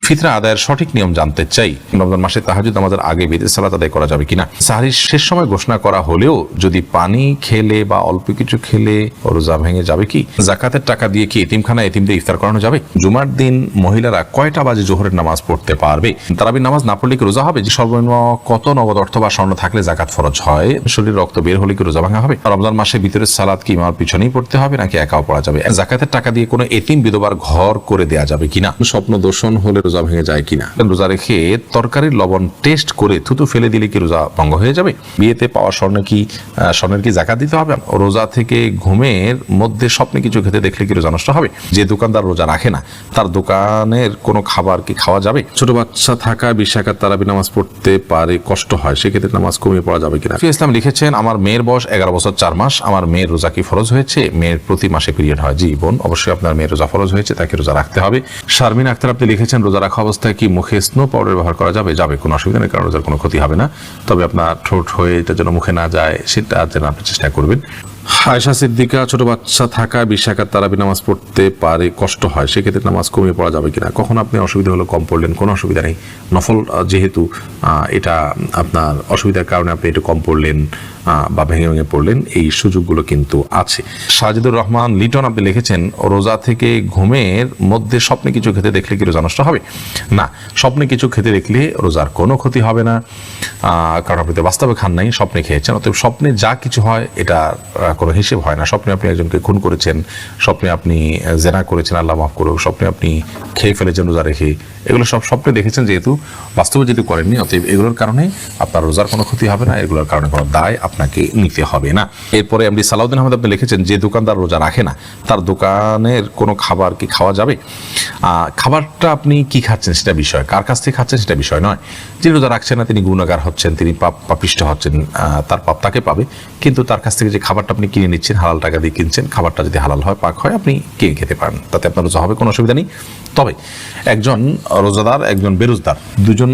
ফিতরা আদায়ের সঠিক নিয়ম জানতে চাই। রমজান মাসে তাহাজ্জুদ নামাজের আগে বিদের সালাত আদায় করা যাবে কিনা? সাহরির শেষ সময় ঘোষণা করা হলেও যদি পানি খেলে বা অল্প কিছু খেলে রোজা ভেঙে যাবে কি? জাকাতের টাকা দিয়ে কি এতিমখানায় এতিমদের ইফতার করানো যাবে? জুমার দিন মহিলারা কয়টা বাজে জোহরের নামাজ পড়তে পারবে? তারাবির নামাজ না পড়লে কি রোজা হবে? যে সর্বনিম্ন কত নগদ অর্থ বা স্বর্ণ থাকলে জাকাত ফরজ হয়? শরীরে রক্ত বের হলে কি রোজা ভাঙা হবে? রমজান মাসে ভিতরের সালাত কি ইমামের পিছনেই পড়তে হবে নাকি একাও পড়া যাবে? জাকাতের টাকা দিয়ে কোনো এতিম বিধবার ঘর করে দেয়া যাবে কিনা? স্বপ্ন দর্শন হলে রোজা ভেঙে যায় কিনা? রোজা রেখে তরকারির লবণ টেস্ট করে থুতু ফেলে দিলে কি রোজা ভঙ্গ হয়ে যাবে? বিয়েতে পাওয়া স্বর্ণের কি জাকাত দিতে হবে? রোজা থেকে ঘুমের মধ্যে স্বপ্নে কিছু খেতে দেখলে কি রোজা নষ্ট হবে? যে দোকানদার রোজা রাখে না তার দোকানের কোনো খাবার কি খাওয়া যাবে? ছোট বাচ্চা থাকা 20 রাকাত তারাবি নামাজ পড়তে পারে, কষ্ট হয়, সেক্ষেত্রে নামাজ কমিয়ে পড়া যাবে কিনা? ইসলাম লিখেছেন, আমার মেয়ের বয়স 11 বছর 4 মাস, আমার মেয়ের রোজা কি ফরজ হয়েছে? মেয়ের প্রতি মাসে পিরিয়ড হয়। জি বোন, অবশ্যই আপনার মেয়ের রোজা ফরজ হয়েছে, তাকে রোজা রাখতে হবে। শারমিন আক্তার আপনি লিখেছেন, রোজা রাখা অবস্থায় কি মুখে স্নো পাউডার ব্যবহার করা যাবে? যাবে, কোনো অসুবিধা নেই, কারণ রোজার কোনো ক্ষতি হবে না। তবে আপনার ঠোঁট হয়ে এটা যেন মুখে না যায় সেটা যেন আপনি চেষ্টা করবেন। আয়েশা সিদ্দিকা, ছোট বাচ্চা থাকা 20 রাকাত তারাবি নামাজ পড়তে পারে, কষ্ট হয়, সেক্ষেত্রে নামাজ কমিয়ে পড়া যাবে কিনা? কখন আপনি অসুবিধা হলো কম পড়লেন, কোনো অসুবিধা নেই। নফল যেহেতু এটা আপনার অসুবিধার কারণে আপনি একটু কম পড়লেন বা ভেঙে ভেঙে পড়লেন, এই সুযোগগুলো কিন্তু আছে। সাজিদুর রহমান লিটন আপনি লিখেছেন, রোজা থেকে ঘুমের মধ্যে স্বপ্নে কিছু খেতে দেখলে কি রোজা নষ্ট হবে? না, স্বপ্নে কিছু খেতে দেখলে রোজার কোনো ক্ষতি হবে না, কারণ আপনি তো বাস্তবে খান নাই, স্বপ্নে খেয়েছেন। অতএব স্বপ্নে যা কিছু হয় এটা কোনো হিসেব হয় না। স্বপ্নে আপনি একজনকে খুন করেছেন, স্বপ্নে আপনি জেনা করেছেন, আল্লাহ মাফ করুক, স্বপ্নে আপনি খেয়ে ফেলেছেন রোজা রেখে, এগুলো সব স্বপ্নে দেখেছেন, যেহেতু বাস্তবে যেহেতু করেননি, অতএব এগুলোর কারণে আপনার রোজার কোনো ক্ষতি হবে না, এগুলোর কারণে কোনো দায় আপনাকে নিতে হবে না। এরপরে এমডি সালাউদ্দিন আহমেদ আপনি লিখেছেন, যে দোকানদার রোজা রাখে না তার দোকানের কোনো খাবার কি খাওয়া যাবে? খাবারটা আপনি কি খাচ্ছেন সেটা বিষয়, কার কাছ থেকে খাচ্ছেন সেটা বিষয় নয়। যিনি রোজা রাখছেন না তিনি গুনাহগার হচ্ছেন, তিনি পাপিষ্ঠ হচ্ছেন, তার পাপ তাকে পাবে। কিন্তু তার কাছ থেকে যে খাবারটা আপনি কিনে নিচ্ছেন, হালাল টাকা দিয়ে কিনছেন, খাবারটা যদি হালাল হয়, পাক হয়, আপনি কিনে খেতে পারেন, তাতে আপনার রোজা হবে, কোনো অসুবিধা নেই। তবে একজন রোজাদার একজন বেরোজদার দুজন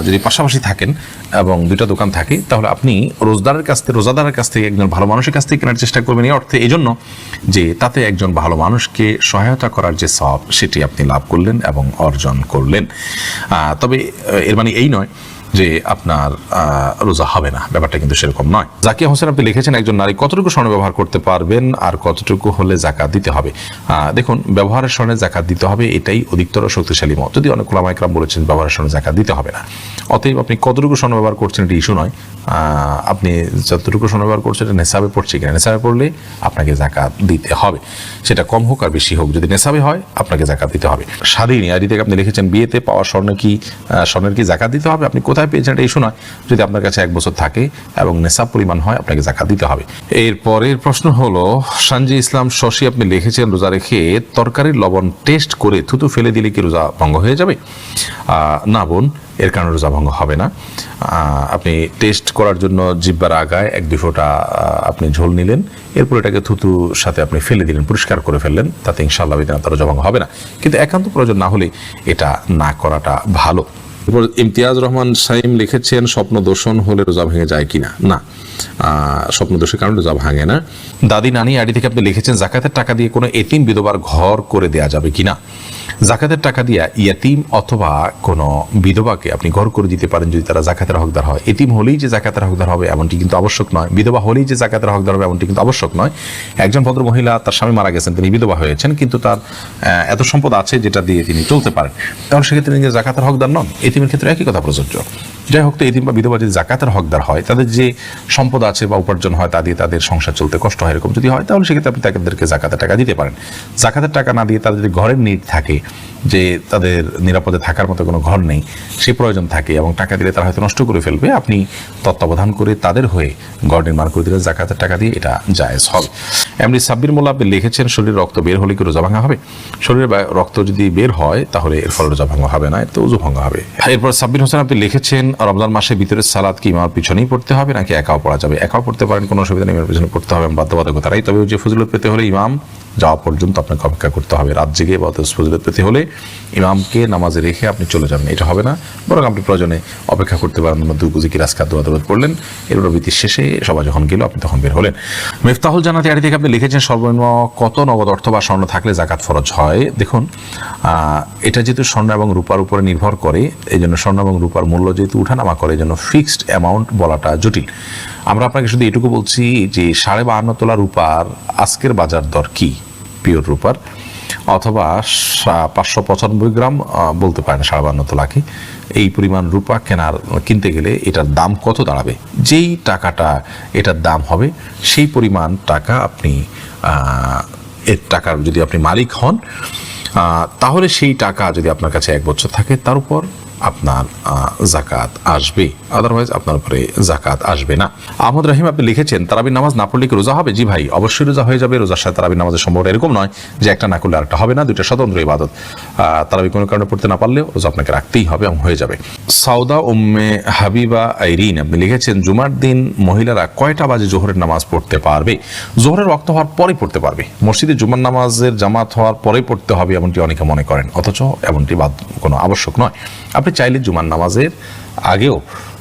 যদি পাশাপাশি থাকেন এবং দুইটা দোকান থাকে, তাহলে আপনি রোজাদারের কাছ থেকে একজন ভালো মানুষের কাছ থেকে কেনার চেষ্টা করবেন, এই অর্থে এই জন্য যে তাতে একজন ভালো মানুষকে সহায়তা করার যে সওয়াব সেটি আপনি লাভ করলেন এবং অর্জন করলেন। তবে এর মানে এই নয় যে আপনার রোজা হবে না, ব্যাপারটা কিন্তু সেরকম নয়। জাকিয়া হোসেন আপনি লিখেছেন, একজন নারী কতটুকু স্বর্ণ ব্যবহার করতে পারবেন আর কতটুকু হলে জাকাত দিতে হবে? দেখুন, ব্যবহারের স্বর্ণে জাকাত দিতে হবে, এটাই অধিকতর শক্তিশালী মত। যদি অনেক ওলামা ইকরাম বলেছেন ব্যবহারের স্বর্ণে জাকাত দিতে হবে না। অতএব আপনি কতটুকু স্বর্ণ ব্যবহার করছেন এটি ইস্যু নয়, আপনি যতটুকু স্বর্ণ ব্যবহার করছেন এটা নেশাবে পড়ছে কিনা, নেশাবে পড়লে আপনাকে জাকাত দিতে হবে, সেটা কম হোক আর বেশি হোক, যদি নেশাবে হয় আপনাকে জাকাত দিতে হবে। স্বাধীন আইডি থেকে আপনি লিখেছেন, বিয়েতে পাওয়া স্বর্ণের কি জাকাত দিতে হবে? আপনি কোথায় পেয়েছেন এটা ইস্যু নয়, যদি আপনার কাছে 1 বছর থাকে এবং নেশাব পরিমাণ হয় আপনাকে জাকাত দিতে হবে। এরপরের প্রশ্ন হলো, সানজি ইসলাম শশী আপনি লিখেছেন, রোজা রেখে তরকারির লবণ টেস্ট করে থুতু ফেলে দিলে কি রোজা ভঙ্গ হয়ে যাবে? না বোন, এর কারণে রোজা ভঙ্গ হবে না। আপনি টেস্ট করার জন্য জিহ্বার আগায় 1-2 ফোঁটা আপনি ঝোল নিলেন, এরপর এটাকে থুতুর সাথে আপনি ফেলে দিলেন, পরিষ্কার করে ফেললেন, তাতে ইনশাআল্লাহ তার রোজা ভঙ্গ হবে না। কিন্তু একান্ত প্রয়োজন না হলে এটা না করাটা ভালো। এরপর ইমতিয়াজ রহমান সাইম লিখেছেন, স্বপ্ন দর্শন হলে রোজা ভেঙে যায় কিনা? না, স্বপ্ন দোষের কারণে রোজা ভাঙে না। দাদি নানি আইডি থেকে আপনি লিখেছেন, জাকাতের টাকা দিয়ে কোনো এতিম বিধবার ঘর করে দেয়া যাবে কিনা? জাকাতের টাকা দিয়ে ইয়াতিম অথবা কোনো বিধবাকে আপনি ঘর করে দিতে পারেন যদি তারা জাকাতের হকদার হয়। এতিম হলেই যে জাকাতের হকদার হবে এমনটি কিন্তু আবশ্যক নয়, বিধবা হলেই যে জাকাতের হকদার হবে এমনটি কিন্তু আবশ্যক নয়। একজন ভদ্র মহিলা, তার স্বামী মারা গেছেন, তিনি বিধবা হয়েছেন, কিন্তু তার এত সম্পদ আছে যেটা দিয়ে তিনি চলতে পারেন, কারণ সেক্ষেত্রে তিনি জাকাতের হকদার নন। এতিমের ক্ষেত্রে একই কথা প্রযোজ্য। যাই হোক, তো এতিম বা বিধবা যদি জাকাতের হকদার হয়, তাদের যে সম্পদ আছে বা উপার্জন হয় তা দিয়ে তাদের সংসার চলতে কষ্ট হয়, এরকম যদি হয়, তাহলে সেক্ষেত্রে আপনি তাদেরকে জাকাতের টাকা দিতে পারেন। জাকাতের টাকা না দিয়ে তাদের যদি ঘরের নিড থাকে, যে তাদের নিরাপদে থাকার মতো কোনো ঘর নেই, সে প্রয়োজন থাকে এবং টাকা দিলে তারা হয়তো নষ্ট করে ফেলবে, আপনি তত্ত্বাবধান করে তাদের হয়ে ঘর নির্মাণ করে দিলে জাকাতের টাকা দিয়ে এটা জায়েজ হবে। এমনি সাব্বির মোল্লা আপনি লিখেছেন, শরীরে রক্ত বের হলে কি রোজা ভাঙা হবে? শরীরে রক্ত যদি বের হয় তাহলে এর ফলে রোজা ভাঙা হবে না, এর তো উযু ভাঙা হবে। এরপর সাব্বির হোসেন আপনি লিখেছেন, রমজান মাসে ভিতরের সালাত কি ইমামের পিছনেই পড়তে হবে নাকি একাও পড়া যাবে? একাও পড়তে পারেন, কোনো অসুবিধা নেই, ইমামের পিছনে পড়তে হবে বাধ্যবাধকতারাই। তবে যে ফজিলত পেতে হলে ইমাম যাওয়া পর্যন্ত আপনাকে অপেক্ষা করতে হবে। রাত জেগে ইবাদত ফজিলত পেতে হলে ইমামকে নামাজে রেখে আপনি চলে যাবেন, এটা হবে না। বরং আপনি প্রয়োজনে অপেক্ষা করতে পারেন, দুকু জিকির আজকার দোয়া দরুদ পড়লেন, এরপর বিতির শেষে সবাই যখন গেল আপনি তখন বের হলেন। মিফতাহুল জান্নাতি আড়ি থেকে আপনি লিখেছেন সর্বনিম্ন কত নগদ অর্থ বা স্বর্ণ থাকলে যাকাত ফরজ হয়? দেখুন, এটা যেহেতু স্বর্ণ এবং রূপার উপরে নির্ভর করে, এই জন্য স্বর্ণ এবং রূপার মূল্য যেহেতু উঠানামা করে, এই জন্য ফিক্সড অ্যামাউন্ট বলাটা জটিল। আমরা আপনাকে শুধু এটুকু বলছি যে 52.5 তোলা রূপার আজকের বাজার দর কি পিওর রূপার, অথবা 595 গ্রাম বলতে পারেন 52.5 তোলাকে, এই পরিমাণ রূপা কিনতে গেলে এটার দাম কত দাঁড়াবে, যেই টাকাটা এটার দাম হবে সেই পরিমাণ টাকা আপনি এর টাকার যদি আপনি মালিক হন, তাহলে সেই টাকা যদি আপনার কাছে 1 বছর থাকে তার উপর আপনার জাকাত আসবে, আদারওয়াইজ আপনার উপরে জাকাত আসবে না। আহমদ রহিম আপনি লিখেছেন তারাবির নামাজ না পড়লে কি রোজা হবে? জি ভাই, অবশ্যই রোজা হয়ে যাবে। রোজার সাথে তারাবির নামাজের সম্ভব এরকম নয় যে একটা না করলে আরেকটা হবে না, দুইটা স্বতন্ত্র ইবাদত। তারাবি কোনো কারণে পড়তে না পারলেও রোজা আপনাকে রাখতেই হবে এবং হয়ে যাবে। সাউদা উম্মে হাবিবা আইরিন আপনি লিখেছেন জুমার দিন মহিলারা কয়টা বাজে জোহরের নামাজ পড়তে পারবে? জোহরের ওয়াক্ত হওয়ার পরে পড়তে পারবে। মসজিদে জুমার নামাজের জামাত হওয়ার পরে পড়তে হবে এমনটি অনেকে মনে করেন, অথচ এমনটি কোনো আবশ্যক নয়। আপনি চাইলে জুমার নামাজের আগেও,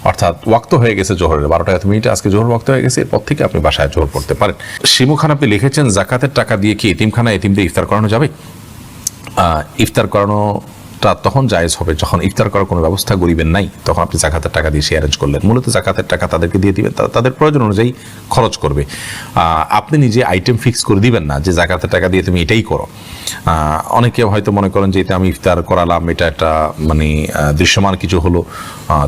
অর্থাৎ ওয়াক্ত হয়ে গেছে জোহরের 12টা আজকে জোহর ওয়াক্ত হয়ে গেছে, এরপর থেকে আপনি বাসায় জোহর পড়তে পারেন। শিমু খান আপনি লিখেছেন জাকাতের টাকা দিয়ে কি এতিমখানা এতিমদের ইফতার করানো যাবে? ইফতার করানোটা তখন জায়েজ হবে যখন ইফতার করার কোনো ব্যবস্থা গরিবের নাই, তখন আপনি জাকাতের টাকা দিয়ে সে অ্যারেঞ্জ করলেন। মূলত জাকাতের টাকা তাদেরকে দিয়ে দিবেন, তাদের প্রয়োজন অনুযায়ী খরচ করবে। আপনি নিজে আইটেম ফিক্স করে দিবেন না যে জাকাতের টাকা দিয়ে তুমি এটাই করো। অনেকে হয়তো মনে করেন যে এটা আমি ইফতার করালাম, এটা একটা মানে দৃশ্যমান কিছু হলো,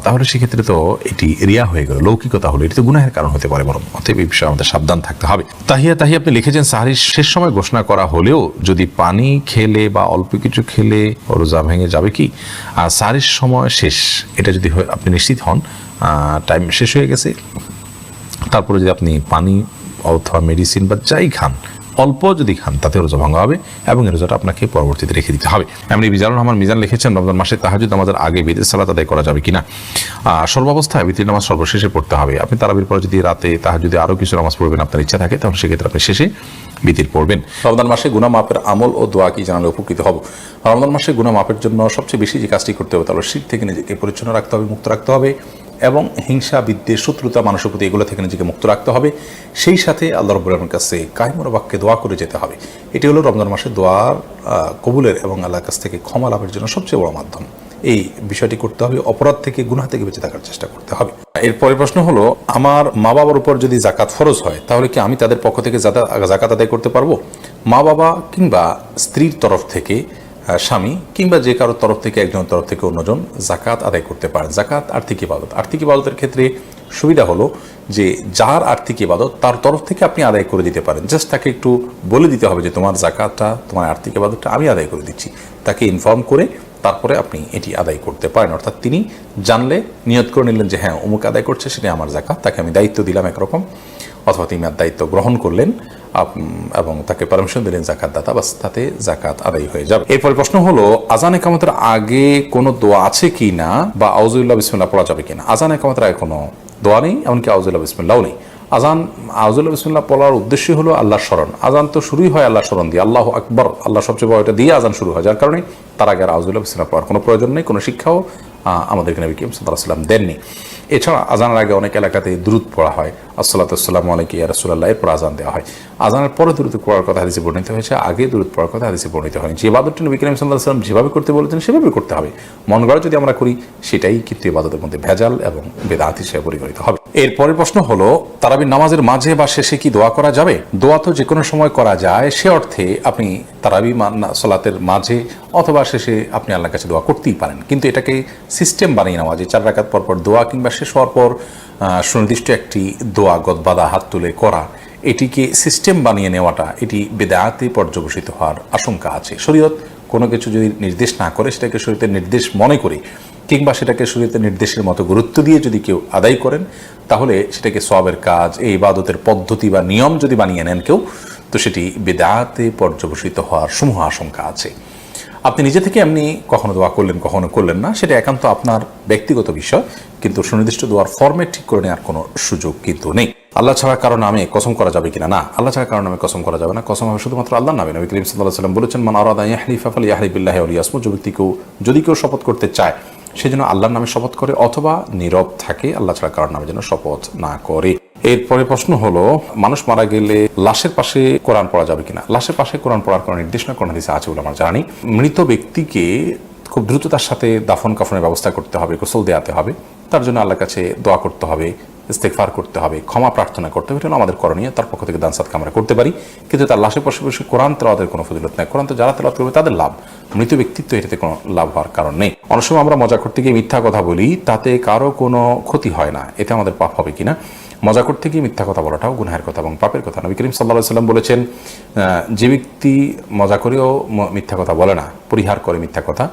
তাহলে সেক্ষেত্রে তো এটি রিয়া হয়ে গেল, লৌকিকতা হলো, এটি তো গুনাহের কারণ হতে পারে। বরং অতএব এই বিষয়ে আমাদের সাবধান থাকতে হবে। তাহিয়া আপনি লিখেছেন সাহরির শেষ সময় ঘোষণা করা হলেও যদি পানি খেলে বা অল্প কিছু খেলে রোজা ভেঙে যাবে কি? আর সাহরির সময় শেষ, এটা যদি আপনি নিশ্চিত হন টাইম শেষ হয়ে গেছে, তারপরে যদি আপনি পানি অথবা মেডিসিন বা যাই খান, অল্প যদি খান, তাতে রোজা ভাঙা হবে এবং এই রোজাটা আপনাকে পরবর্তীতে রেখে দিতে হবে। এমনি মিজানুর রহমান মিজান লিখেছেন রমজান মাসে তাহাজ্জুদ নামাজের আগে বিতির সালাত আদায় করা যাবে কিনা? সর্বাবস্থায় বিতির নামাজ সর্বশেষে পড়তে হবে। আপনি তারাবির পরে যদি রাতে তাহাজ্জুদে আরও কিছু নামাজ পড়বেন আপনার ইচ্ছা থাকে, তাহলে সেক্ষেত্রে আপনি শেষে বিতির পড়বেন। রমজান মাসে গুনাহ মাপের আমল ও দোয়া কি জানালে উপকৃত হব? রমজান মাসে গুনাহ মাপের জন্য সবচেয়ে বেশি যে কাজটি করতে হবে তাহলে শিরক থেকে নিজেকে পরিচ্ছন্ন রাখতে হবে, মুক্ত রাখতে হবে, এবং হিংসা, বিদ্বেষ, শত্রুতা, মানুষের প্রতি এগুলো থেকে নিজেকে মুক্ত রাখতে হবে। সেই সাথে আল্লাহ রাব্বুল আলামিনের কাছে কায়মুর বাক্যে দোয়া করে যেতে হবে। এটি হলো রমজান মাসে দোয়ার কবুলের এবং আল্লাহর কাছ থেকে ক্ষমা লাভের জন্য সবচেয়ে বড় মাধ্যম। এই বিষয়টি করতে হবে, অপরাধ থেকে, গুনাহ থেকে বেঁচে থাকার চেষ্টা করতে হবে। এরপরের প্রশ্ন হলো, আমার মা বাবার উপর যদি জাকাত ফরজ হয় তাহলে কি আমি তাদের পক্ষ থেকে জাকাত আদায় করতে পারবো? মা বাবা কিংবা স্ত্রীর তরফ থেকে, স্বামী কিংবা যে কারোর তরফ থেকে, একজনের তরফ থেকে অন্যজন জাকাত আদায় করতে পারেন। জাকাত আর্থিক ইবাদত। আর্থিক ইবাদতের ক্ষেত্রে সুবিধা হলো যে যার আর্থিক ইবাদত তার তরফ থেকে আপনি আদায় করে দিতে পারেন। জাস্ট তাকে একটু বলে দিতে হবে যে তোমার জাকাতটা, তোমার আর্থিক ইবাদতটা আমি আদায় করে দিচ্ছি। তাকে ইনফর্ম করে তারপরে আপনি এটি আদায় করতে পারেন। অর্থাৎ তিনি জানলে নিয়ত করে নিলেন যে হ্যাঁ অমুক আদায় করছে, সেটা আমার জাকাত, তাকে আমি দায়িত্ব দিলাম একরকম, অথবা তিনি আর দায়িত্ব গ্রহণ করলেন এবং তাকে পারমিশন দিলেন জাকাত দাতা, বাস তাতে জাকাত আদায় হয়ে যাবে। এরপরে প্রশ্ন হলো, আজান ইকামতের আগে কোনো দোয়া আছে কি না, বা আউযুবিল্লাহ বিসমিল্লাহ পড়া যাবে কিনা? আজান ইকামতের আগে কোনো দোয়া নেই, এমনকি আউযুবিল্লাহ বিসমিল্লাহও নেই। আউযুবিল্লাহ বিসমিল্লাহ পড়ার উদ্দেশ্য হলো আল্লাহর স্মরণ। আজান তো শুরুই হয় আল্লাহর স্মরণ দিয়ে, আল্লাহু আকবার, আল্লাহ সবচেয়ে বড়, এটা দিয়ে আজান শুরু হয়, যার কারণে তার আগে আর আউযুবিল্লাহ বিসমিল্লাহ পড়ার কোনো প্রয়োজন নেই, কোনো শিক্ষাও আমাদেরকে নবী করিম সাল্লাল্লাহু আলাইহি ওয়াসাল্লাম দেননি। এছাড়া আজানের আগে অনেক এলাকাতে দুরূদ পড়া হয়, আসসালাতু ওয়াসসালামু আলাইকা ইয়া রাসূলুল্লাহ, এরপর আজান দেওয়া হয়। আজানের পরে দুরূদ পড়ার কথা হাদিসে বর্ণিত হয়েছে, আগে দুরূদ পড়ার কথা হাদিসে বর্ণিত হয়নি। যে ইবাদতটি নবী করিম সাল্লাল্লাহু আলাইহি ওয়াসাল্লাম যেভাবে করতে বলেছেন সেভাবে করতে হবে। মন গড়া যদি আমরা করি সেটাই কিন্তু ইবাদতের মধ্যে ভেজাল এবং বেদাত হিসেবে পরিগণিত হবে। এরপরের প্রশ্ন হলো, তারাবির নামাজের মাঝে বা শেষে কি দোয়া করা যাবে? দোয়া তো যে কোনো সময় করা যায়, সে অর্থে আপনি তারাবি সালাতের মাঝে অথবা শেষে আপনি আল্লাহর কাছে দোয়া করতেই পারেন, কিন্তু এটাকে সিস্টেম বানিয়ে নেওয়া, যে 4 রাকাত পর পর দোয়া কিংবা শেষ হওয়ার পর সুনির্দিষ্ট একটি দোয়া গদবাদা হাত তুলে করা, এটিকে সিস্টেম বানিয়ে নেওয়াটা, এটি বেদাতে পর্যবসিত হওয়ার আশঙ্কা আছে। শরীয়ত কোনো কিছু যদি নির্দেশ না করে, সেটাকে শরীয়তের নির্দেশ মনে করে কিংবা সেটাকে শরীয়তের নির্দেশের মতো গুরুত্ব দিয়ে যদি কেউ আদায় করেন, তাহলে সেটাকে সওয়াবের কাজ, এই ইবাদতের পদ্ধতি বা নিয়ম যদি বানিয়ে নেন কেউ, তো সেটি বেদাতে পর্যবসিত হওয়ার সমূহ আশঙ্কা আছে। আপনি নিজে থেকে এমনি কখনো দোয়া করলেন, কখনো করলেন না, সেটা একান্ত আপনার ব্যক্তিগত বিষয়, কিন্তু সুনির্দিষ্ট দোয়ার ফরম্যাট ঠিক করে নেওয়ার কোনো সুযোগ কিন্তু নেই। আল্লাহ ছাড়া কারো নামে কসম করা যাবে কিনা? না, আল্লাহ ছাড়া কারো নামে কসম করা যাবে না। কসম হবে শুধুমাত্র আল্লাহর নামে। নবী করিম সাল্লাল্লাহু আলাইহি ওয়াসাল্লাম বলেছেন, মান আরাদা ইয়াহলিফা ফালইয়াহলিফ বিল্লাহি আও লিয়াসমুত, যদি কেউ শপথ করতে চায় সেজন্য আল্লাহর নামে শপথ করে অথবা নীরব থাকে, আল্লাহ ছাড়া কারোর নামে যেন শপথ না করে। এরপরে প্রশ্ন হলো, মানুষ মারা গেলে লাশের পাশে কোরআন পড়া যাবে কিনা? লাশের পাশে কোরআন পড়ার কোনো নির্দেশনা কোন হাদিসে আছে বলে আমার জানা নেই। মৃত ব্যক্তিকে খুব দ্রুততার সাথে দাফন কাফনের ব্যবস্থা করতে হবে, গোসল দেওয়াতে হবে, তার জন্য আল্লাহর কাছে দোয়া করতে হবে, ইস্তেগফার করতে হবে, ক্ষমা প্রার্থনা করতে হবে, এটা আমাদের করণীয়। তার পক্ষ থেকে দান সাদকা আমরা করতে পারি, কিন্তু তার লাশের পাশে বসে কোরআন তেলাওয়াতের কোনো ফজিলত নাই। কোরআন তো যারা তেলাওয়াত করবে তাদের লাভ, মৃত ব্যক্তিত্ব এটাতে কোনো লাভ হওয়ার কারণ নেই। অনেক সময় আমরা মজা করতে গিয়ে মিথ্যা কথা বলি, তাতে কারো কোনো ক্ষতি হয় না, এতে আমাদের পাপ হবে কিনা? মজা করতে গিয়ে মিথ্যা কথা বলাটাও গুনাহের কথা এবং পাপের কথা। নবী করিম সাল্লাল্লাহু আলাইহি ওয়াসাল্লাম বলেছেন, যে ব্যক্তি মজা করেও মিথ্যা কথা বলে না, পরিহার করে মিথ্যা কথা,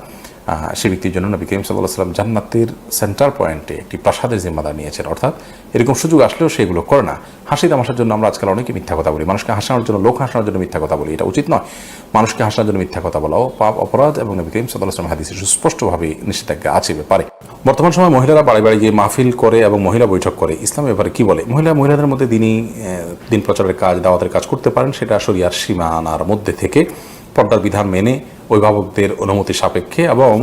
সে ব্যক্তির জন্য নবী করিম সাল্লাল্লাহু আলাইহি ওয়াসাল্লাম জান্নাতের সেন্টার পয়েন্টে একটি প্রাসাদের জিম্মাদার নিয়েছেন। অর্থাৎ এরকম সুযোগ আসলেও সেগুলো করে না। হাসি তামাশার জন্য আমরা আজকাল অনেকে মিথ্যা কথা বলি, মানুষকে হাসানোর জন্য, লোক হাসানোর জন্য মিথ্যা কথা বলি, এটা উচিত নয়। মানুষকে হাসানোর জন্য মিথ্যা কথা বলাও পাপ, অপরাধ, এবং নবী করিম সাল্লাল্লাহু আলাইহি ওয়াসাল্লাম হাদিসে সুস্পষ্টভাবে নিষেধাজ্ঞা আছে ব্যাপারে। বর্তমান সময় মহিলারা বাড়ি বাড়ি গিয়ে মাহফিল করে এবং মহিলা বৈঠক করে, ইসলামের ব্যাপারে কি বলে? মহিলাদের মধ্যে দিন প্রচারের কাজ, দাওয়াতের কাজ করতে পারেন, সেটা শরিয়ার সীমানার মধ্যে থেকে পর্দার বিধান মেনে অভিভাবকদের অনুমতি সাপেক্ষে, এবং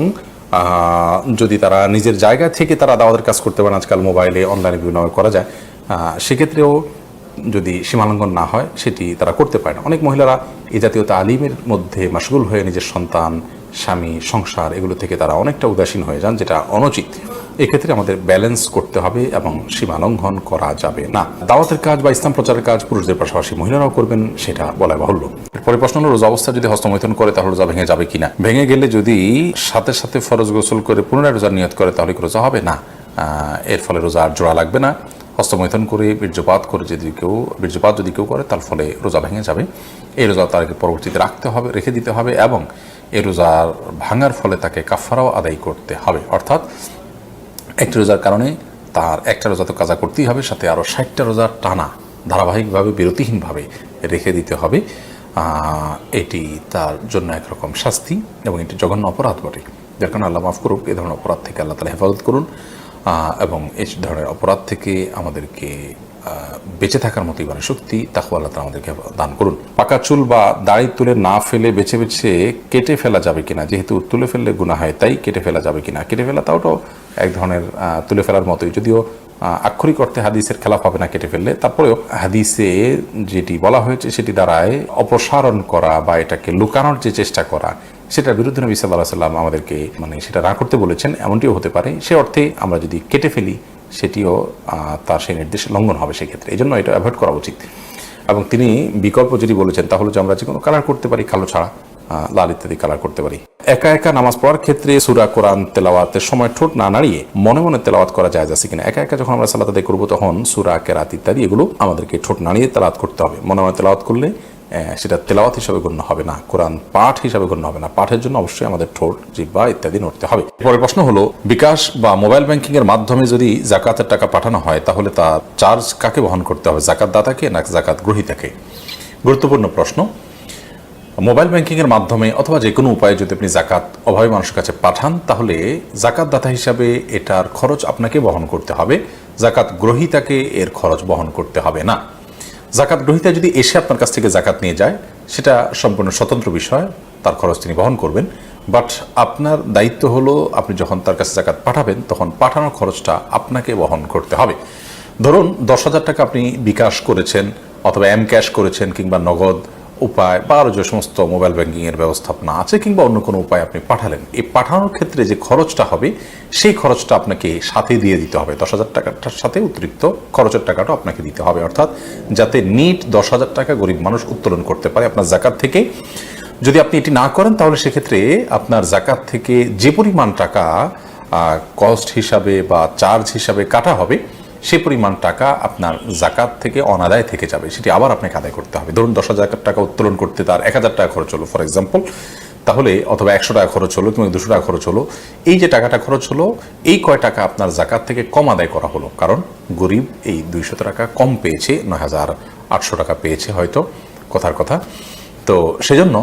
যদি তারা নিজের জায়গা থেকে তারা দাওয়াতের কাজ করতে পারেন, আজকাল মোবাইলে অনলাইনে বিভিন্নভাবে করা যায়, সেক্ষেত্রেও যদি সীমালঙ্ঘন না হয় সেটি তারা করতে পারে না। অনেক মহিলারা এই জাতীয় তালিমের মধ্যে মাশগুল হয়ে নিজের সন্তান, স্বামী, সংসার এগুলো থেকে তারা অনেকটা উদাসীন হয়ে যান, যেটা অনুচিত। এক্ষেত্রে আমাদের ব্যালেন্স করতে হবে এবং সীমা লঙ্ঘন করা যাবে না। দাওয়াতের কাজ বা ইসলাম প্রচারের কাজ পুরুষদের পাশাপাশি মহিলারাও করবেন, সেটা বলা বাহুল্য। এরপরে প্রশ্ন হলো, রোজা অবস্থা যদি হস্তমৈথুন করে তাহলে রোজা ভেঙে যাবে কিনা? ভেঙে গেলে যদি সাথে সাথে ফরজ গোসল করে পুনরায় রোজার নিয়ত করে তাহলে রোজা হবে না, এর ফলে রোজা আর জোড়া লাগবে না। হস্তমৈথুন করে বীর্যপাত যদি কেউ করে তার ফলে রোজা ভেঙে যাবে। এই রোজা তাকে পরবর্তীতে রেখে দিতে হবে, এবং এই রোজার ভাঙার ফলে তাকে কাফারাও আদায় করতে হবে। অর্থাৎ একটি রোজার কারণে তার একটা রোজা তো কাজা করতেই হবে, সাথে আরও 60টা রোজার টানা ধারাবাহিকভাবে বিরতিহীনভাবে রেখে দিতে হবে। এটি তার জন্য একরকম শাস্তি এবং এটি জঘন্য অপরাধ বটে, যার কারণে আল্লাহ মাফ করুক। এই ধরনের অপরাধ থেকে আল্লাহ তাআলা হেফাজত করুন, এবং এই ধরনের অপরাধ থেকে আমাদেরকে বেঁচে থাকার মতো ইমানের শক্তি, তাকওয়া আল্লাহ তাআলা আমাদেরকে দান করুন। পাকা চুল বা দাড়ি তুলে না ফেলে বেছে বেছে কেটে ফেলা যাবে কিনা? যেহেতু তুলে ফেললে গুনাহ হয়, তাই কেটে ফেলা যাবে কিনা? কেটে ফেলা তাও এক ধরনের তুলে ফেলার মতোই, যদিও আক্ষরিক অর্থে হাদিসের খেলাফ হবে না কেটে ফেললে, তারপরেও হাদিসে যেটি বলা হয়েছে সেটি দ্বারায় অপসারণ করা বা এটাকে লুকানোর যে চেষ্টা করা, সেটার বিরুদ্ধে নবী সাল্লাল্লাহু আলাইহি ওয়াসাল্লাম আমাদেরকে সেটা না করতে বলেছেন। এমনটিও হতে পারে, সে অর্থে আমরা যদি কেটে ফেলি সেটিও তার সেই নির্দেশ লঙ্ঘন হবে সেক্ষেত্রে। এই জন্য এটা অ্যাভয়েড করা উচিত। এবং তিনি বিকল্প যেটি বলেছেন তাহলে যে আমরা যে কোনো কালার করতে পারি, কালো ছাড়া লাল ইত্যাদি কালার করতে পারি। একা একা নামাজ পড়ার ক্ষেত্রে সূরা কোরআন তেলাওয়াতের সময় ঠোঁট না নাড়িয়ে মনে মনে তেলাওয়াত করা জায়েজ আছে কিনা? একা একা যখন আমরা সালাত আদায় করবো তখন সূরা, কেরাত ইত্যাদি এগুলো আমাদেরকে ঠোঁট নাড়িয়ে তেলাওয়াত করতে হবে। মনে মনে তেলাওয়াত করলে সেটা তেলাওয়াত হিসাবে গণ্য হবে না, কোরআন পাঠ হিসাবে গণ্য হবে না। পাঠের জন্য অবশ্যই আমাদের ঠোঁট, জিহ্বা ইত্যাদি নড়তে হবে। পরের প্রশ্ন হলো, বিকাশ বা মোবাইল ব্যাংকিং এর মাধ্যমে যদি যাকাতের টাকা পাঠানো হয় তাহলে তার চার্জ কাকে বহন করতে হবে, যাকাত দাতাকে না যাকাত গ্রহীতাকে? গুরুত্বপূর্ণ প্রশ্ন। মোবাইল ব্যাংকিং এর মাধ্যমে অথবা যে কোনো উপায়ে যদি আপনি যাকাত অভাবী মানুষের কাছে পাঠান তাহলে যাকাত দাতা হিসাবে এটার খরচ আপনাকে বহন করতে হবে, যাকাত গ্রহীতাকে এর খরচ বহন করতে হবে না। যাকাত গ্রহীতা যদি এসে আপনার কাছ থেকে যাকাত নিয়ে যায় সেটা সম্পূর্ণ স্বতন্ত্র বিষয়, তার খরচ তিনি বহন করবেন। বাট আপনার দায়িত্ব হলো আপনি যখন তার কাছে যাকাত পাঠাবেন তখন পাঠানোর খরচটা আপনাকে বহন করতে হবে। ধরুন 10,000 টাকা আপনি বিকাশ করেছেন অথবা এম ক্যাশ করেছেন কিংবা নগদ উপায় বা আরও যে সমস্ত মোবাইল ব্যাংকিংয়ের ব্যবস্থাপনা আছে কিংবা অন্য কোনো উপায় আপনি পাঠালেন, এই পাঠানোর ক্ষেত্রে যে খরচটা হবে সেই খরচটা আপনাকে সাথে দিয়ে দিতে হবে। 10,000 টাকাটার সাথে অতিরিক্ত খরচের টাকাটা আপনাকে দিতে হবে, অর্থাৎ যাতে নিট 10,000 টাকা গরিব মানুষ উত্তোলন করতে পারে আপনার যাকাত থেকে। যদি আপনি এটি না করেন তাহলে সেক্ষেত্রে আপনার যাকাত থেকে যে পরিমাণ টাকা কস্ট হিসাবে বা চার্জ হিসাবে কাটা হবে সে পরিমাণ টাকা আপনার যাকাত থেকে অনাদায় থেকে যাবে, সেটি আবার আপনাকে আদায় করতে হবে। ধরুন 10,000 টাকা উত্তোলন করতে তার 1,000 টাকা খরচ হলো ফর এক্সাম্পল, তাহলে অথবা 100 টাকা খরচ হলো কিংবা 200 টাকা খরচ হলো, এই যে টাকাটা খরচ হলো এই কয় টাকা আপনার যাকাত থেকে কম আদায় করা হলো, কারণ গরিব এই 200 টাকা কম পেয়েছে, 9,800 টাকা পেয়েছে হয়তো, কথার কথা। তো সেজন্য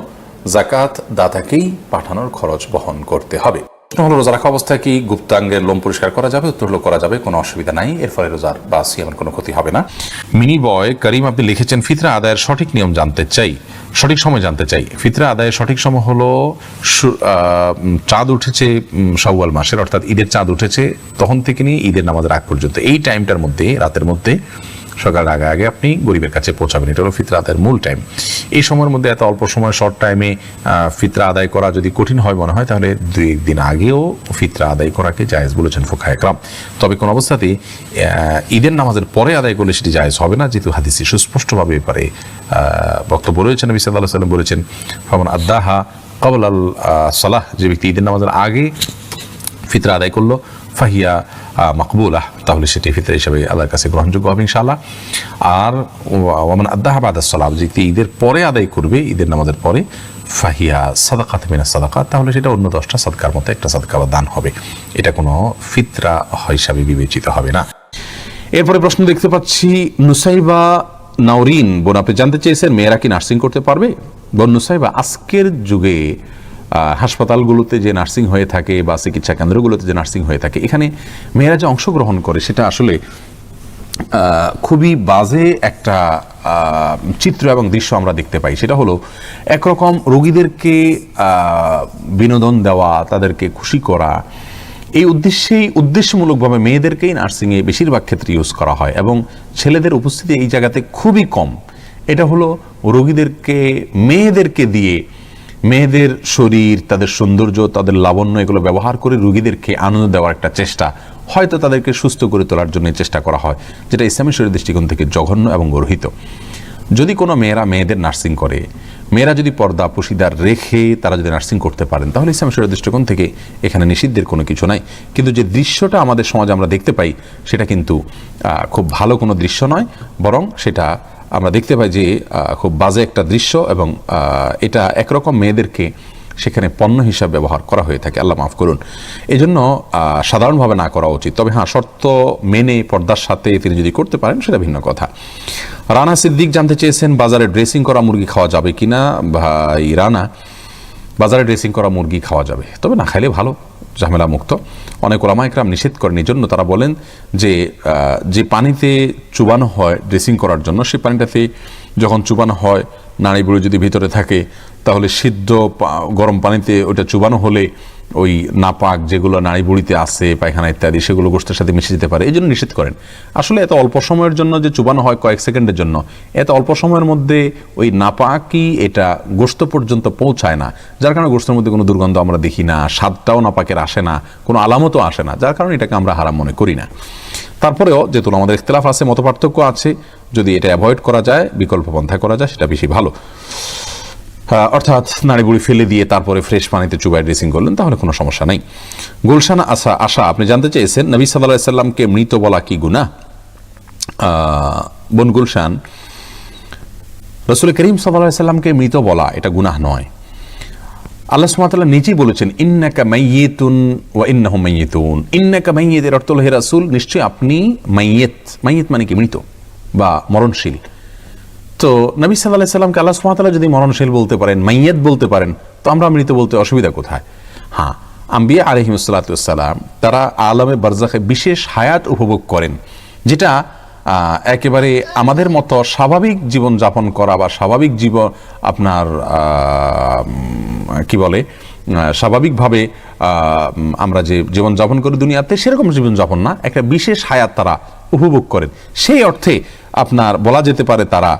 জাকাত দাতাকেই পাঠানোর খরচ বহন করতে হবে। প্রশ্ন হলো, রোজা রাখা অবস্থায় কি গুপ্তাঙ্গের লোম পরিষ্কার করা যাবে? উত্তর হলো করা যাবে, কোনো অসুবিধা নাই, এর ফলে রোজার বা সিয়ামের কোনো ক্ষতি হবে না। মিনি বয় করিম আপনি লিখেছেন, ফিতরা আদায়ের সঠিক নিয়ম জানতে চাই, সঠিক সময় জানতে চাই। ফিতরা আদায়ের সঠিক সময় হলো চাঁদ উঠেছে শাওয়াল মাসের, অর্থাৎ ঈদের চাঁদ উঠেছে তখন থেকে নিয়ে ঈদের নামাজের আগ পর্যন্ত, এই টাইমটার মধ্যে, রাতের মধ্যে, সকালের আগে আগে আপনি গরিবের কাছে পৌঁছাবেন। এটা হলো ফিতরা আদায়ের মূল টাইম। এই সময়ের মধ্যে এত অল্প সময়, শর্ট টাইমে ফিতরা আদায় করা যদি কঠিন হয় মনে হয়, তাহলে 2-1 দিন আগেও ফিতরা আদায় করাকে জায়েজ বলেছেন ফুকাহায়ে কেরাম। তবে কোন অবস্থাতেই ঈদের নামাজের পরে আদায় করলে সেটি জায়েজ হবে না, যেহেতু হাদিসে সুস্পষ্টভাবে ব্যাপারে বক্তব্য রয়েছেন। নবী সাল্লাল্লাহু আলাইহি ওয়াসাল্লাম বলেছেন, ফামান আদ্দাহা ক্বাবলা আল সালাহ, যে ব্যক্তি ঈদের নামাজের আগে ফিতরা আদায় করলো, ফাহিয়া মাকবুলাহ, তাহলে সেটি ফিতরা হিসাবে আল্লাহর কাছে গ্রহণযোগ্য হবে ইনশাআল্লাহ। আর ওয়ামান আদ্দাহা বাদাস সালাহ, যে ঈদের পরে আদায় করবে, ঈদের নামাজের পরে, ফাহিয়া সাদাকাত মিনাস সাদাকাত, তাহলে সেটা অন্য 10টা সাদকার মতো একটা সাদকা বা দান হবে, এটা কোনো ফিতরা হিসাবে বিবেচিত হবে না। এরপরে প্রশ্ন দেখতে পাচ্ছি, নুসাইবা নাওরিন বোন আপনি জানতে চেয়েছেন, মেয়েরা কি নার্সিং করতে পারবে? বোন নুসাইবা, আজকের যুগে হাসপাতালগুলোতে যে নার্সিং হয়ে থাকে বা চিকিৎসা কেন্দ্রগুলোতে যে নার্সিং হয়ে থাকে, এখানে মেয়েরা যে অংশগ্রহণ করে সেটা আসলে খুবই বাজে একটা চিত্র এবং দৃশ্য আমরা দেখতে পাই। সেটা হলো, একরকম রোগীদেরকে বিনোদন দেওয়া, তাদেরকে খুশি করা, এই উদ্দেশ্যমূলকভাবে মেয়েদেরকেই নার্সিংয়ে বেশিরভাগ ক্ষেত্রে ইউজ করা হয় এবং ছেলেদের উপস্থিতি এই জায়গাতে খুবই কম। এটা হলো রোগীদেরকে, মেয়েদেরকে দিয়ে, মেয়েদের শরীর, তাদের সৌন্দর্য, তাদের লাবণ্য, এগুলো ব্যবহার করে রোগীদেরকে আনন্দ দেওয়ার একটা চেষ্টা, হয়তো তাদেরকে সুস্থ করে তোলার জন্য চেষ্টা করা হয়, যেটা ইসলামী শরীয়তের দৃষ্টিকোণ থেকে জঘন্য এবং গর্হিত। যদি কোনো মেয়েরা মেয়েদের নার্সিং করে, মেয়েরা যদি পর্দা পুশিদার রেখে তারা যদি নার্সিং করতে পারেন, তাহলে ইসলামী শরীয়তের দৃষ্টিকোণ থেকে এখানে নিষিদ্ধের কোনো কিছু নাই। কিন্তু যে দৃশ্যটা আমাদের সমাজে আমরা দেখতে পাই, সেটা কিন্তু খুব ভালো কোনো দৃশ্য নয়, বরং সেটা আমরা দেখতে পাই যে খুব বাজে একটা দৃশ্য, এবং এটা একরকম মেয়েদেরকে সেখানে পণ্য হিসাবে ব্যবহার করা হয়ে থাকে, আল্লাহ মাফ করুন। এই জন্য সাধারণভাবে না করা উচিত। তবে হ্যাঁ, শর্ত মেনে পর্দার সাথে তিনি যদি করতে পারেন সেটা ভিন্ন কথা। রানা সিদ্দিক জানতে চেয়েছেন, বাজারে ড্রেসিং করা মুরগি খাওয়া যাবে কিনা? ভাই রানা, বাজারে ড্রেসিং করা মুরগি খাওয়া যাবে, তবে না খাইলে ভালো, ঝামেলা মুক্ত। অনেক ওলামা ইকরাম নিষেধ করেন, এই জন্য তারা বলেন যে পানিতে চুবানো হয় ড্রেসিং করার জন্য, সেই পানিটাতে যখন চুবানো হয়, নাড়ি বুড়ি যদি ভিতরে থাকে, তাহলে সিদ্ধ গরম পানিতে ওটা চুবানো হলে ওই নাপাক যেগুলো নাড়ি বুড়িতে আছে, পায়খানা ইত্যাদি, সেগুলো গোশতের সাথে মিশে যেতে পারে, এই জন্য নিষেধ করেন। আসলে এত অল্প সময়ের জন্য যে চুবানো হয়, কয়েক সেকেন্ডের জন্য, এত অল্প সময়ের মধ্যে ওই নাপাকই এটা গোশত পর্যন্ত পৌঁছায় না, যার কারণে গোশতের মধ্যে কোনো দুর্গন্ধ আমরা দেখি না, স্বাদটাও নাপাকের আসে না, কোনো আলামতও আসে না, যার কারণে এটাকে আমরা হারাম মনে করি না। তারপরেও যেহেতু আমাদের ইখতিলাফ আছে, মতপার্থক্য আছে, যদি এটা অ্যাভয়েড করা যায়, বিকল্প পন্থায় করা যায়, সেটা বেশি ভালো। অর্থাৎ নাড়িবুড়ি ফেলে দিয়ে তারপরে ফ্রেশ পানিতে চুবাই ড্রেসিং করলেন, তাহলে কোনো সমস্যা নেই। গুলশান আশা আপনি জানতে চেয়েছেন, নবী সাল্লাল্লাহু আলাইহি সাল্লামকে মৃত বলা কি গুনাহ? বোন গুলশান, রাসূল করিম সাল্লাল্লাহু আলাইহি সাল্লামকে মৃত বলা এটা গুনাহ নয়। আল্লাহ সুবহানাহু ওয়া তাআলা নিজেই বলেছেন, ইন্নাকা মাইয়িতুন ওয়া ইন্নাহুম মাইয়িতুন। ইন্নাকা মাইয়িত এর অর্থ হলো, হে রাসূল, নিশ্চয়ই আপনি মাইয়িত। মাইয়িত মানে কি? মৃত বা মরণশীল। তো নবী সাল্লাল্লাহু আলাইহি সাল্লামকে আল্লাহ সুবহানাহু ওয়া তাআলা যদি মরণশীল বলতে পারেন, মাইয়িত বলতে পারেন, তো আমরা মৃত বলতে অসুবিধা কোথায়? হ্যাঁ, আম্বিয়া আলাইহিমুস সালাতু ওয়াস সালাম তারা আলমে বারজাখে বিশেষ হায়াত উপভোগ করেন, যেটা একেবারে আমাদের মতো স্বাভাবিক জীবন যাপন করা বা স্বাভাবিক জীবন আপনার কি বলে স্বাভাবিকভাবে আমরা যে জীবন যাপন করি দুনিয়াতে, সেরকম জীবন যাপন না, একটা বিশেষ হায়াত তারা উপভোগ করেন। সেই অর্থে আপনার বলা যেতে পারে তারা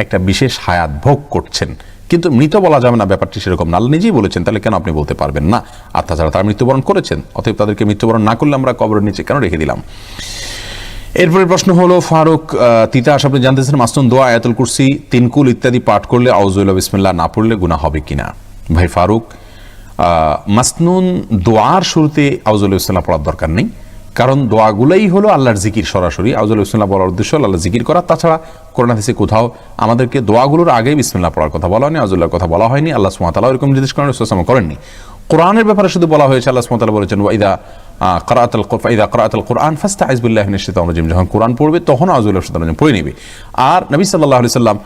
একটা বিশেষ হায়াত ভোগ করছেন, কিন্তু মৃত বলা যাবে না, ব্যাপারটি সেরকম না। আল্লাহ নিজেই বলেছেন, তাহলে কেন আপনি বলতে পারবেন না? আর তাছাড়া তারা মৃত্যুবরণ করেছেন, অতএব তাদেরকে মৃত্যুবরণ না করলে আমরা কবরের নিচে কেন রেখে দিলাম? এরপরে প্রশ্ন হলো, ফারুক তিতাস আপনি জানতেছেন, মাসনুন দোয়া, আয়াতুল কুরসি, তিনকুল ইত্যাদি পাঠ করলে আউযুবিল্লাহি বিসমিল্লাহ না পড়লে গুনাহ হবে কিনা? ভাই ফারুক, মাসনুন দোয়ার শুরুতে আউযুবিল্লাহি বিসমিল্লাহ পড়ার দরকার নেই, কারণ দোয়াগুলোই হলো আল্লাহর জিকির সরাসরি। আউযুবিল্লাহি বিসমিল্লাহ বলার উদ্দেশ্য আল্লাহর জিকির করা। তাছাড়া কোরআন হাদিসে কোথাও আমাদেরকে দোয়াগুলোর আগে বিসমিল্লাহ পড়ার কথা বলা হয়নি, আউযুবিল্লাহর কথা বলা হয়নি। আল্লাহ সুবহানাহু ওয়া তাআলা এরকম নির্দেশ করেন, রাসূল সাল্লাল্লাহু আলাইহি ওয়াসাল্লাম করেননি। কোরআনের ব্যাপারে শুধু বলা হয়েছে, আল্লাহ সুবহানাহু ওয়া তাআলা বলেছেন, ওয়াইদা ক্রাআতাল কুরআন ফাস্তাইজ বিল্লাহি মিনাশ শাইতানির রাজিম, যখন কোরআন পড়বে তখন আউযুবিল্লাহি মিনাশ শাইতানির রাজিম পড়ে নেবে। আর নবী সাল্লাল্লাহু আলাইহি ওয়াসাল্লাম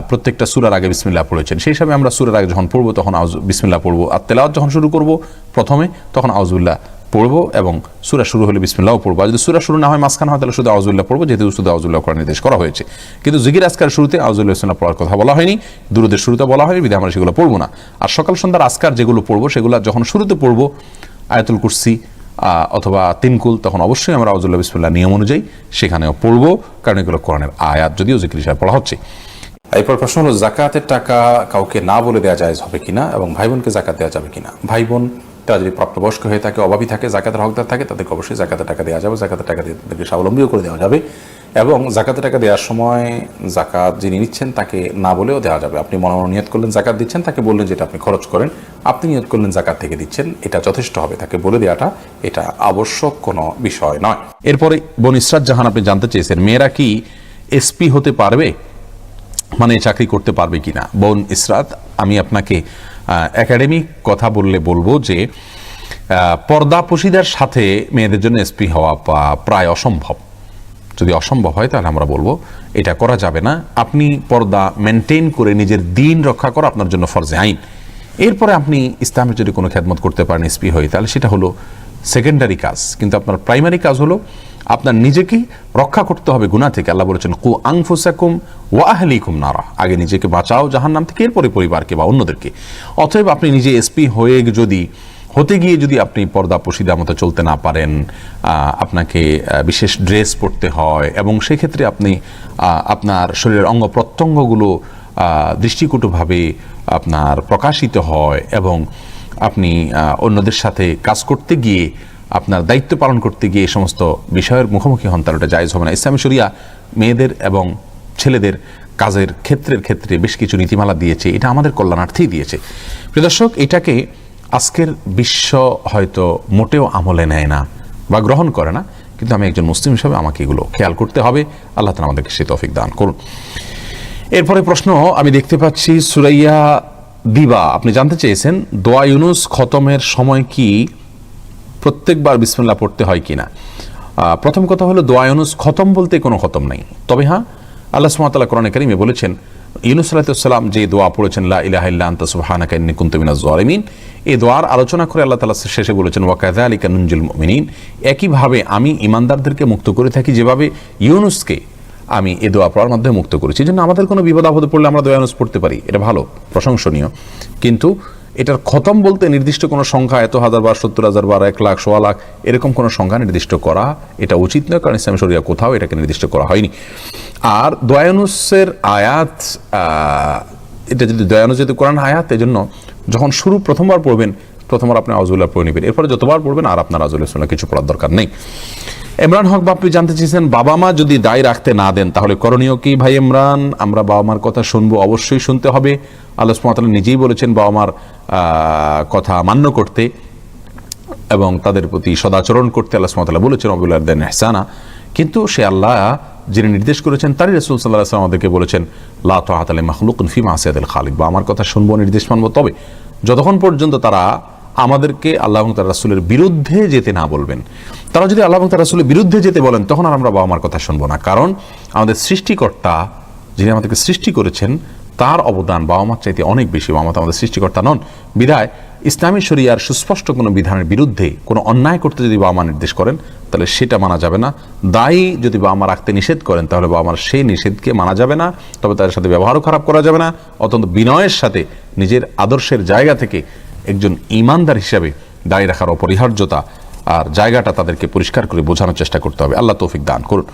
প্রত্যেকটা সূরার আগে বিসমিল্লাহ পড়েছেন, সেই হিসাবে আমরা সূরার আগে যখন পড়বো তখন বিসমিল্লাহ পড়বো, আর তেলাওয়াত যখন শুরু করব প্রথমে তখন আউযুবিল্লাহ পড়বো, এবং সূরা শুরু হলে বিসমিল্লাহও পড়বো। আর যদি সূরা শুরু না হয় মাঝখানে হয় তাহলে শুধু আউযুবিল্লাহ পড়বো, যেহেতু শুধু আউযুবিল্লাহ করার নির্দেশ করা হয়েছে। কিন্তু জিকির আজকার শুরুতে আউযুবিল্লাহ বিসমিল্লাহ পড়ার কথা বলা হয়নি, দুরূদের শুরুতে বলা হয়নি, বিধায় আমরা সেগুলো পড়বো না। আর সকাল সন্ধ্যার আজকার যেগুলো পড়বো সেগুলো যখন শুরুতে পড়বো আয়াতুল কুরসি অথবা তিনকুল, তখন অবশ্যই আমরা আউযুবিল্লাহ বিসমিল্লাহ নিয়ম অনুযায়ী সেখানেও পড়বো, কারণ এগুলো কোরআনের আয়াত, যদিও জিকির হিসাবে পড়া হচ্ছে। এরপর প্রশ্ন হলো, জাকাতের টাকা কাউকে না বলে দেওয়া জায়েজ হবে কিনা, এবং ভাই বোনকে জাকাত দেওয়া যাবে কিনা। ভাই বোন তারা যদি প্রাপ্তবয়স্ক হয়ে থাকে, অভাবী থাকে, জাকাতের হকদার থাকে, তাদেরকে অবশ্যই জাকাতের টাকা দেওয়া যাবে, জাকাতের টাকা দিয়ে তাদেরকে স্বাবলম্বীও করে দেওয়া যাবে। এবং জাকাতের টাকা দেওয়ার সময় জাকাত যিনি নিচ্ছেন তাকে না বলেও দেওয়া যাবে। আপনি মনে মনে নিয়ত করলেন জাকাত দিচ্ছেন, তাকে বললেন যেটা আপনি খরচ করেন, আপনি নিয়ত করলেন জাকাত থেকে দিচ্ছেন, এটা যথেষ্ট হবে। তাকে বলে দেওয়াটা এটা আবশ্যক কোনো বিষয় নয়। এরপরে বোন ইসরাত জাহান আপনি জানতে চেয়েছেন, মেয়েরা কি এসপি হতে পারবে, মানে চাকরি করতে পারবে কিনা। বোন ইসরাত, আমি আপনাকে একাডেমিক কথা বলবো যে পর্দাপোশিদার সাথে মেয়েদের জন্য এসপি হওয়া প্রায় অসম্ভব। যদি অসম্ভব হয় তাহলে আমরা বলবো এটা করা যাবে না। আপনি পর্দা মেনটেন করে নিজের দিন রক্ষা করা আপনার জন্য ফরজে আইন। এরপরে আপনি ইসলামের যদি কোনো খেদমত করতে পারেন এসপি হয়ে, তাহলে সেটা হলো সেকেন্ডারি কাজ। কিন্তু আপনার প্রাইমারি কাজ হলো আপনার নিজেকে রক্ষা করতে হবে গুনাহ থেকে। আল্লাহ বলেছেন কু আনফুসাকুম ওয়া আহলিকুম নারা, আগে নিজেকে বাঁচাও জাহান্নাম থেকে, এরপরে পরিবারকে বা অন্যদেরকে। অতএব আপনি নিজে এসপি হয়ে হতে গিয়ে যদি আপনি পর্দা পশিদা মতো চলতে না পারেন, আপনাকে বিশেষ ড্রেস পরতে হয়, এবং সেক্ষেত্রে আপনি আপনার শরীরের অঙ্গ প্রত্যঙ্গগুলো দৃষ্টিকটুভাবে আপনার প্রকাশিত হয়, এবং আপনি অন্যদের সাথে কাজ করতে গিয়ে, আপনার দায়িত্ব পালন করতে গিয়ে এই সমস্ত বিষয়ের মুখোমুখি হন, তার ওটা জায়েজ হবে না। ইসলামী শরিয়া মেয়েদের এবং ছেলেদের কাজের ক্ষেত্রে বেশ কিছু নীতিমালা দিয়েছে, এটা আমাদের কল্যাণার্থেই দিয়েছে। প্রিয় দর্শক, এটাকে আজকের বিশ্ব হয়তো মোটেও আমলে নেয় না বা গ্রহণ করে না, কিন্তু আমি একজন মুসলিম হিসাবে আমাকে এগুলো খেয়াল করতে হবে। আল্লাহ তাআলা আমাদেরকে সেই তৌফিক দান করুন। এরপরে প্রশ্ন আমি দেখতে পাচ্ছি, সুরাইয়া দিবা আপনি জানতে চেয়েছেন, দোয়া ইউনুস খতমের সময় কি প্রত্যেকবার বিসমিল্লাহ পড়তে হয় কিনা। প্রথম কথা হলো, দোয়া ইউনুস খতম বলতে কোনো খতম নেই, তবে হ্যাঁ আল্লাহ সুবহানাহু ওয়া তাআলা কোরআনে কারীমে বলেছেন, ইউনুস আলাইহিস সালাম যে দোয়া পড়েছেন লা ইলাহা ইল্লা আনতা সুবহানাকা ইন্নী কুনতু মিনাজ জালিমিন, এই দোয়ার আলোচনা করে আল্লাহ তাআলা শেষে বলেছেন ওয়া কাযালিকা নুনজিল মুমিনিন, একইভাবে আমি ঈমানদারদেরকে মুক্ত করে থাকি যেভাবে ইউনুসকে আমি এই দোয়া পড়ার মাধ্যমে মুক্ত করেছি। এই জন্য আমাদের কোনো বিপদ আপদে পড়লে আমরা দোয়া ইউনুস পড়তে পারি, এটা ভালো, প্রশংসনীয়। কিন্তু এটার খতম বলতে নির্দিষ্ট কোনো সংখ্যা, এত হাজার বার, 70,000 বার, 1 লাখ, 1.25 লাখ, এরকম কোনো সংখ্যা নির্দিষ্ট করা এটা উচিত নয়, কারণ ইসলামী শরিয়া কোথাও এটাকে নির্দিষ্ট করা হয়নি। আর দোয়া ইউনুসের আয়াত, এটা যদি দোয়া ইউনুস যদি কোরআন আয়াত, এই জন্য যখন প্রথমবার পড়বেন, প্রথমবার আপনি আউযুবিল্লাহ পড়ে নেবেন, এরপরে যতবার পড়বেন আর আপনার আউযুবিল্লাহ কিছু পড়ার দরকার নেই। ইমরান হক বাপ্পি জানতে চেয়েছেন, বাবা মা যদি দায় রাখতে না দেন তাহলে করণীয় কি। ভাই ইমরান, আমরা বাবা মার কথা শুনবো, অবশ্যই শুনতে হবে। আল্লাহ সুবহানাহু ওয়া তাআলা নিজেই বলেছেন বাবা মার কথা মান্য করতে এবং তাদের প্রতি সদাচরণ করতে। আল্লাহ সুবহানাহু ওয়া তাআলা বলেছেন ওয়াবিল ওয়ালিদাইনি ইহসানা, কিন্তু সে আল্লাহ যিনি নির্দেশ করেছেন তারই রাসূল সাল্লাল্লাহু আলাইহি ওয়াসাল্লাম আমাদেরকে বলেছেন লা তাআতা লি মাখলুকিন ফি মাসিয়াতিল খালিক, বা আমার কথা শুনবো, নির্দেশ মানবো, তবে যতক্ষণ পর্যন্ত তারা আমাদেরকে আল্লাহ এবং তার রাসূলের বিরুদ্ধে যেতে না বলবেন। তারা যদি আল্লাহ এবং তার রাসূলের বিরুদ্ধে যেতে বলেন, তখন আর আমরা বাবা মার কথা শুনবো না, কারণ আমাদের সৃষ্টিকর্তা যিনি আমাদেরকে সৃষ্টি করেছেন তার অবদান বাবা মার চাইতে অনেক বেশি। বাবা মা আমাদের সৃষ্টিকর্তা নন, বিধায় ইসলামী শরিয়ার সুস্পষ্ট কোনো বিধানের বিরুদ্ধে কোনো অন্যায় করতে যদি বাবা মা নির্দেশ করেন তাহলে সেটা মানা যাবে না। দায়ী যদি বাবা মা রাখতে নিষেধ করেন তাহলে বাবা মার সেই নিষেধকে মানা যাবে না, তবে তাদের সাথে ব্যবহারও খারাপ করা যাবে না। অত্যন্ত বিনয়ের সাথে নিজের আদর্শের জায়গা থেকে একজন ঈমানদার হিসাবে দায়ী রাখার অপরিহার্যতা আর জায়গাটা তাদেরকে পরিষ্কার করে বোঝানোর চেষ্টা করতে হবে। আল্লাহ তৌফিক দান করুন।